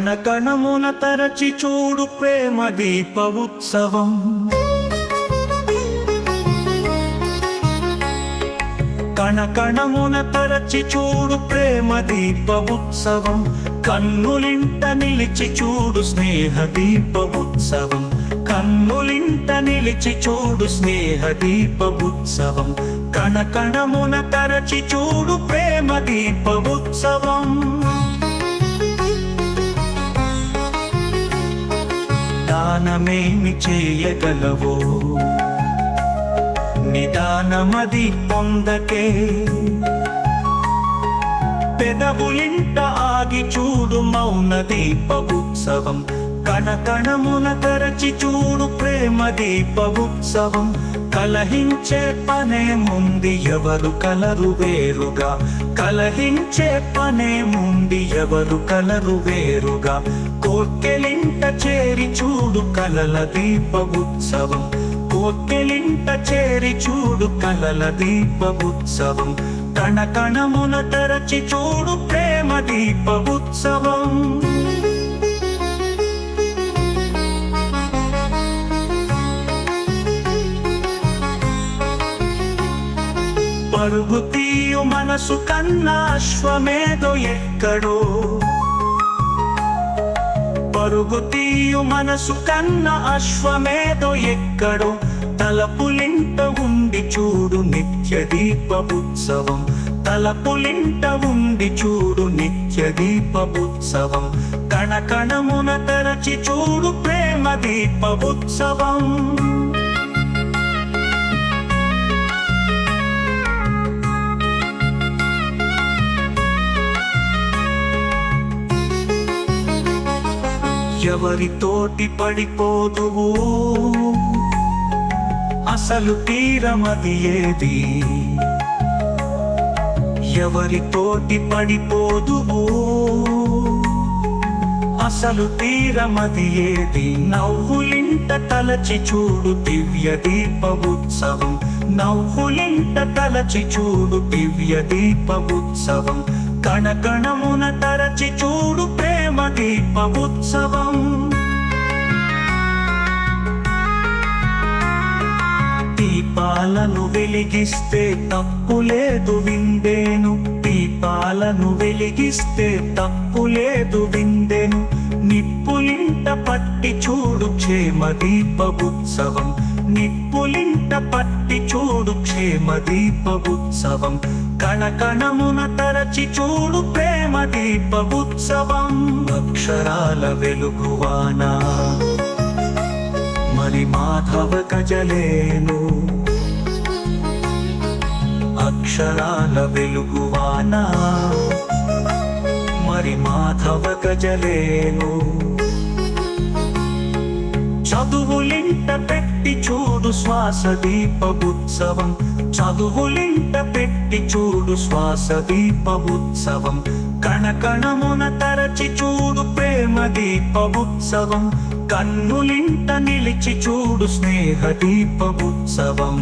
కణకణమున తరచి చూడు ప్రేమ దీప ఉత్సవం. కణకణమున తరచి చూడు ప్రేమ దీప ఉత్సవం. కన్నులింట నిలిచి చూడు స్నేహ దీప ఉత్సవం. కన్నులింట నిలిచి చూడు స్నేహ దీప ఉత్సవం. కణకణమున తరచి చూడు ప్రేమ దీప ఉత్సవం. దానమేమి చేయగలవో నిదానమది పొందకే. పెదవులింట ఆగి చూడు మౌన దీప ఉత్సవం. కణకణమున తరచి చూడు ప్రేమ దీప ఉత్సవం. కలహించే పనేముంది ఎవరు కలరు వేరుగా. కలహించే పనేముంది ఎవరు కలరు వేరుగా. కోర్కెలింట చేరి చూడు కలల దీప ఉత్సవం. కోర్కెలింట చేరి చూడు కలల దీప ఉత్సవం. కణకణమున తరచి చూడు ప్రేమ దీప ఉత్సవం. పరుగు తీయు మనసు కన్నా అశ్వమేధో ఎక్కడో. పరుగు తీయు మనసు కన్నా అశ్వమేధో ఎక్కడో. తలపులింట ఉండి చూడు నిత్య దీప ఉత్సవం. తలపులింట ఉండి చూడు నిత్య దీప ఉత్సవం. కణకణమున తరచి చూడు ప్రేమ దీప ఉత్సవం. ఎవరితోటి పడిపోదువు అసలు తీరమది ఏది. ఎవరితోటి పడిపోదువు అసలు తీరమది ఏది. నవ్వులింట తలచి చూడు దివ్య దీప ఉత్సవం. నవ్వులింట తలచి చూడు దివ్య దీప ఉత్సవం. కణకణమున తరచి చూడు ప్రేమ దీప ఉత్సవం. దీపాలను వెలిగిస్తే తప్పులేదు విందేను. దీపాలను వెలిగిస్తే తప్పులేదు విందేను. నిప్పులింట పట్టి చూడు క్షేమ దీప ఉత్సవం. నిప్పులింట పట్టి చూడు క్షేమ దీప ఉత్సవం. కణకణమున తరచి చూడు ప్రేమ దీప ఉత్సవం. అక్షరాల వెలుగువానా మరి మాధవ గజలేను. అక్షరాల వెలుగువానా మరి మాధవ గజలేను. చదువులింట పెట్టి చూడు శ్వాస దీప ఉత్సవం. చదువులింట పెట్టి చూడు శ్వాస దీప ఉత్సవం. కణకణమున తరచి చూడు ప్రేమ దీప ఉత్సవం. కన్నులింట నిలిచి చూడు స్నేహ దీప ఉత్సవం.